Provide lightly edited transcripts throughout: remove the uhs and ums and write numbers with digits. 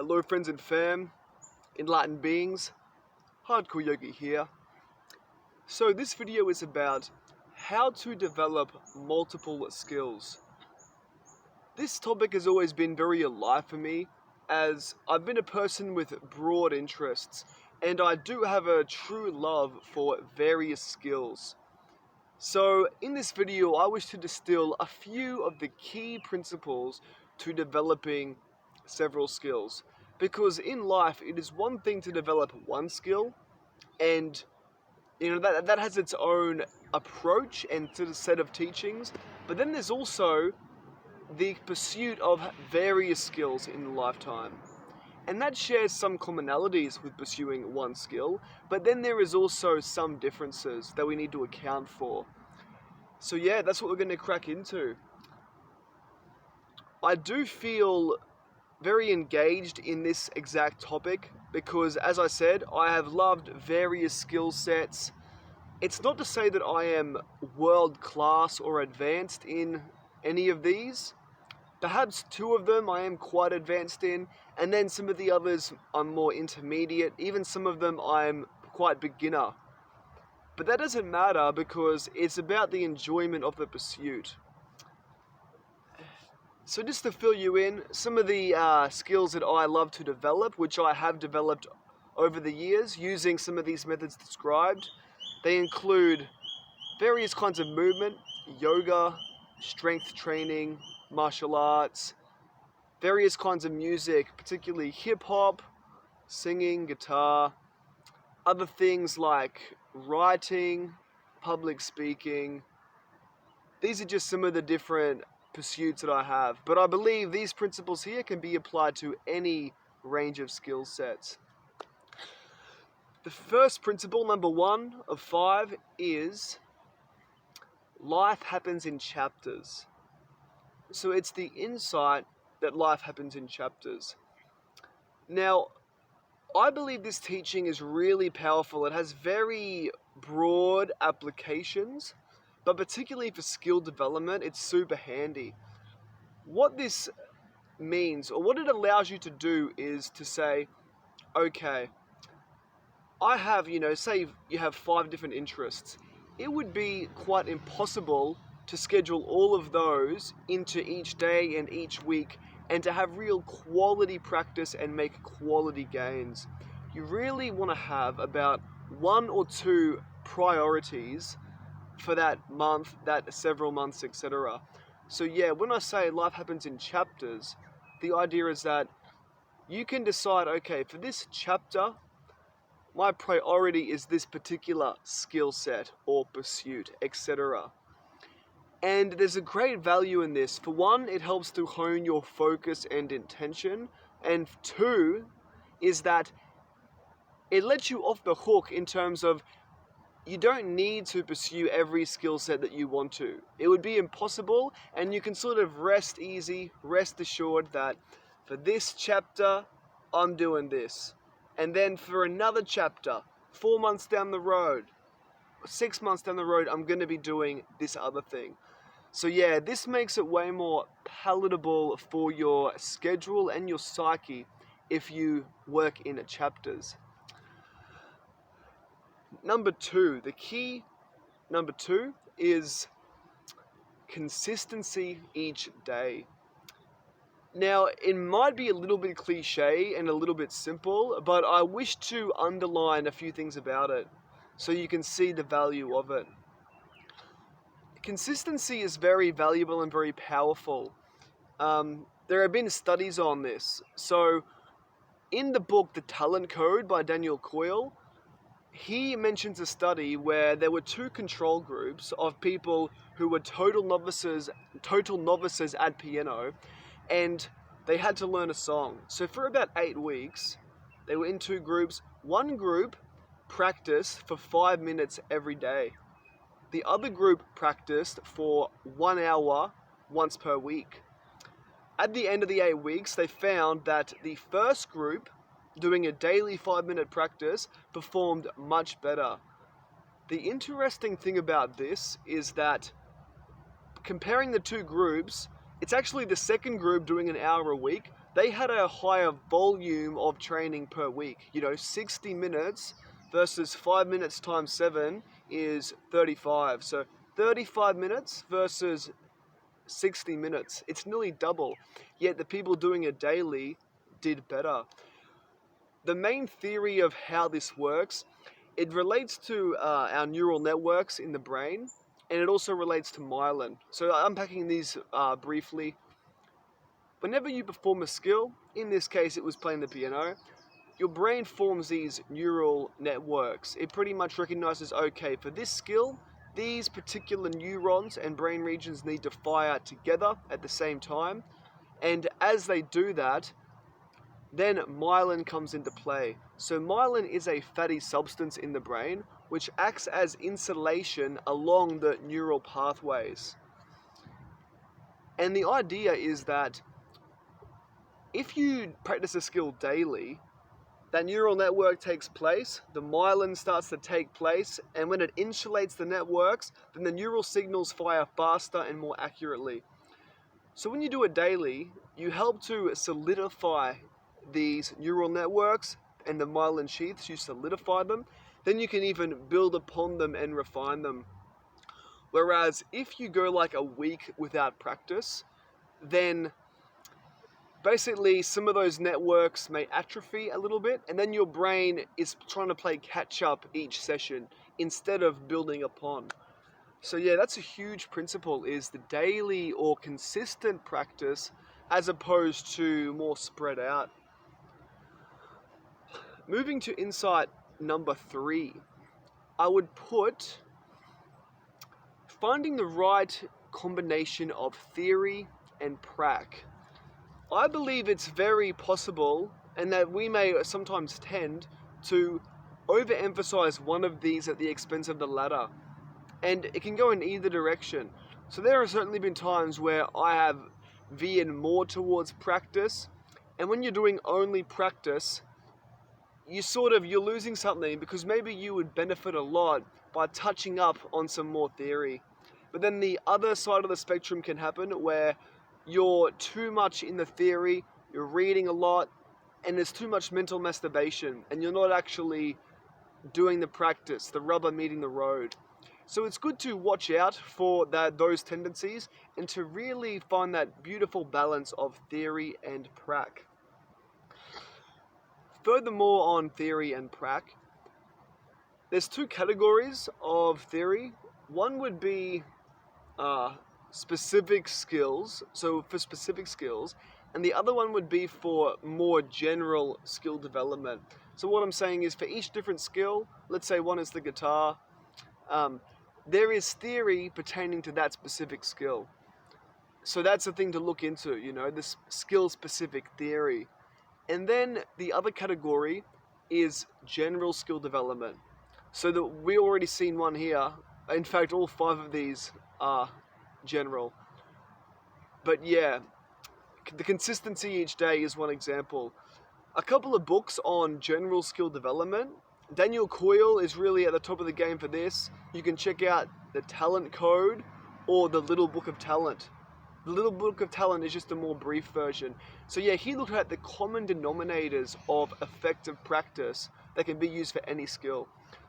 Hello friends and fam, enlightened beings, Hardcore Yogi here. So this video is about how to develop multiple skills. This topic has always been very alive for me, as I've been a person with broad interests and I do have a true love for various skills. So in this video I wish to distill a few of the key principles to developing several skills. Because in life, it is one thing to develop one skill, and that has its own approach and sort of set of teachings. But then there's also the pursuit of various skills in a lifetime, and that shares some commonalities with pursuing one skill. But then there is also some differences that we need to account for. So yeah, that's what we're going to crack into. I do feel very engaged in this exact topic because, as I said, I have loved various skill sets. It's not to say that I am world class or advanced in any of these. Perhaps two of them I am quite advanced in, and then some of the others I'm more intermediate. Even some of them I'm quite beginner. But that doesn't matter because it's about the enjoyment of the pursuit. So just to fill you in, some of the skills that I love to develop, which I have developed over the years using some of these methods described, they include various kinds of movement, yoga, strength training, martial arts, various kinds of music, particularly hip-hop, singing, guitar, other things like writing, public speaking. These are just some of the different pursuits that I have, but I believe these principles here can be applied to any range of skill sets. The first principle, number 1 of 5, is life happens in chapters. So it's the insight that life happens in chapters. Now, I believe this teaching is really powerful. It has very broad applications, but particularly for skill development, it's super handy. What this means, or what it allows you to do, is to say, okay, I have, say you have 5 different interests. It would be quite impossible to schedule all of those into each day and each week and to have real quality practice and make quality gains. You really want to have about 1 or 2 priorities for that month, that several months, etc. So yeah, when I say life happens in chapters, the idea is that you can decide, okay, for this chapter, my priority is this particular skill set or pursuit, etc. And there's a great value in this. For one, it helps to hone your focus and intention. And 2, is that it lets you off the hook in terms of you don't need to pursue every skill set that you want to. It would be impossible, and you can sort of rest easy, rest assured that for this chapter, I'm doing this. And then for another chapter, 4 months down the road, 6 months down the road, I'm going to be doing this other thing. So yeah, this makes it way more palatable for your schedule and your psyche if you work in chapters. Number 2, the key number 2 is consistency each day. Now, it might be a little bit cliche and a little bit simple, but I wish to underline a few things about it so you can see the value of it. Consistency is very valuable and very powerful. There have been studies on this. So, in the book The Talent Code by Daniel Coyle, he mentions a study where there were 2 control groups of people who were total novices at piano, and they had to learn a song. So for about 8 weeks, they were in 2 groups. One group practiced for 5 minutes every day. The other group practiced for 1 hour once per week. At the end of the 8 weeks, they found that the first group, doing a daily 5-minute practice, performed much better. The interesting thing about this is that comparing the 2 groups, It's actually the second group doing an hour a week. They had a higher volume of training per week. 60 minutes versus 5 minutes times 7 is 35. So 35 minutes versus 60 minutes. It's nearly double. Yet the people doing it daily did better. The main theory of how this works, it relates to our neural networks in the brain, and it also relates to myelin. So unpacking these briefly, whenever you perform a skill, in this case it was playing the piano, your brain forms these neural networks. It pretty much recognizes, okay, for this skill, these particular neurons and brain regions need to fire together at the same time. And as they do that, then myelin comes into play. So myelin is a fatty substance in the brain which acts as insulation along the neural pathways. And the idea is that if you practice a skill daily, that neural network takes place, the myelin starts to take place, and when it insulates the networks, then the neural signals fire faster and more accurately. So when you do it daily, you help to solidify these neural networks and the myelin sheaths, you solidify them, then you can even build upon them and refine them. Whereas if you go like a week without practice, then basically some of those networks may atrophy a little bit, and then your brain is trying to play catch up each session instead of building upon. So yeah, that's a huge principle, is the daily or consistent practice as opposed to more spread out. Moving to insight number 3, I would put finding the right combination of theory and prac. I believe it's very possible, and that we may sometimes tend to overemphasize one of these at the expense of the latter. And it can go in either direction. So there have certainly been times where I have veered more towards practice, and when you're doing only practice, you're losing something, because maybe you would benefit a lot by touching up on some more theory. But then the other side of the spectrum can happen where you're too much in the theory, you're reading a lot, and there's too much mental masturbation, and you're not actually doing the practice, the rubber meeting the road. So it's good to watch out for those tendencies and to really find that beautiful balance of theory and prac. Furthermore, on theory and prac, there's 2 categories of theory. One would be specific skills, so for specific skills, and the other one would be for more general skill development. So what I'm saying is, for each different skill, let's say one is the guitar, there is theory pertaining to that specific skill. So that's the thing to look into, this skill-specific theory. And then the other category is general skill development. So that we already seen one here. In fact, all 5 of these are general. But yeah, the consistency each day is one example. A couple of books on general skill development. Daniel Coyle is really at the top of the game for this. You can check out The Talent Code or The Little Book of Talent. The Little Book of Talent is just a more brief version. So yeah, he looked at the common denominators of effective practice that can be used for any skill.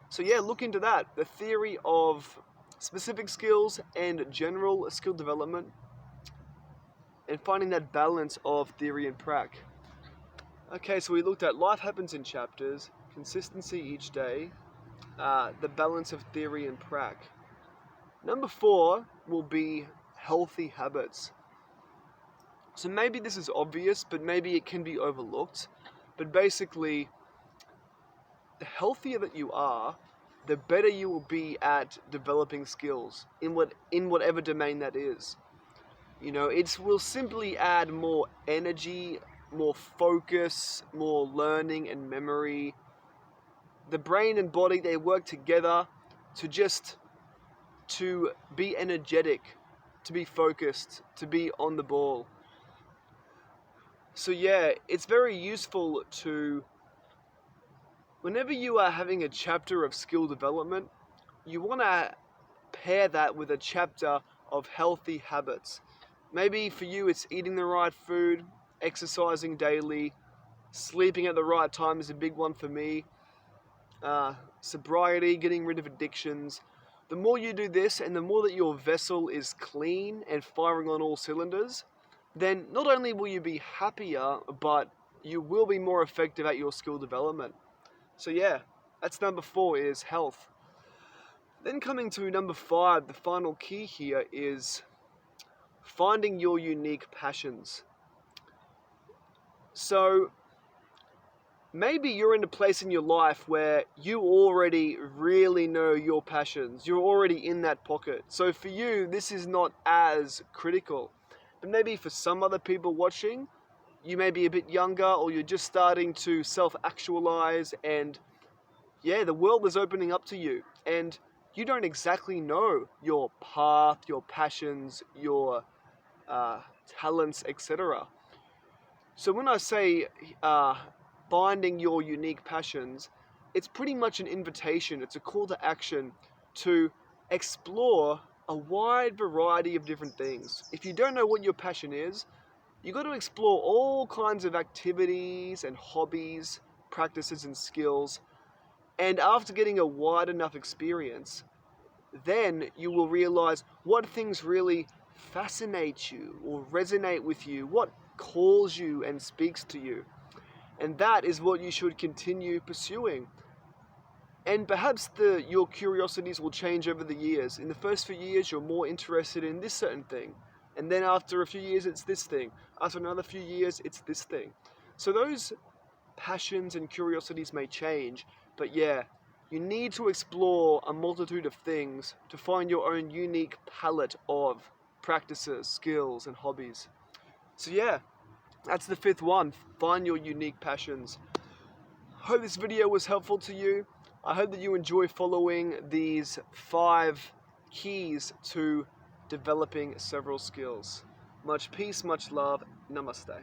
So yeah, look into that. The theory of specific skills and general skill development, and finding that balance of theory and prac. Okay, so we looked at life happens in chapters, consistency each day, the balance of theory and prac. Number 4 will be healthy habits. So maybe this is obvious, but maybe it can be overlooked. But basically, the healthier that you are, the better you will be at developing skills in whatever domain that is. It will simply add more energy, more focus, more learning and memory. The brain and body, they work together to be energetic, to be focused, to be on the ball. So yeah, it's very useful to, whenever you are having a chapter of skill development, you want to pair that with a chapter of healthy habits. Maybe for you it's eating the right food, exercising daily, sleeping at the right time is a big one for me. Sobriety, getting rid of addictions. The more you do this and the more that your vessel is clean and firing on all cylinders, then not only will you be happier, but you will be more effective at your skill development. So yeah, that's number 4, is health. Then coming to number 5, the final key here is finding your unique passions. So maybe you're in a place in your life where you already really know your passions. You're already in that pocket. So for you, this is not as critical. But maybe for some other people watching, you may be a bit younger, or you're just starting to self-actualize, and yeah, the world is opening up to you. And you don't exactly know your path, your passions, your talents, etc. So when I say finding your unique passions, it's pretty much an invitation. It's a call to action to explore a wide variety of different things. If you don't know what your passion is, you've got to explore all kinds of activities and hobbies, practices and skills. And after getting a wide enough experience, then you will realize what things really fascinate you or resonate with you, what calls you and speaks to you. And that is what you should continue pursuing. And perhaps your curiosities will change over the years. In the first few years, you're more interested in this certain thing. And then after a few years, it's this thing. After another few years, it's this thing. So those passions and curiosities may change. But yeah, you need to explore a multitude of things to find your own unique palette of practices, skills, and hobbies. So yeah, that's the 5th one. Find your unique passions. Hope this video was helpful to you. I hope that you enjoy following these 5 keys to developing several skills. Much peace, much love. Namaste.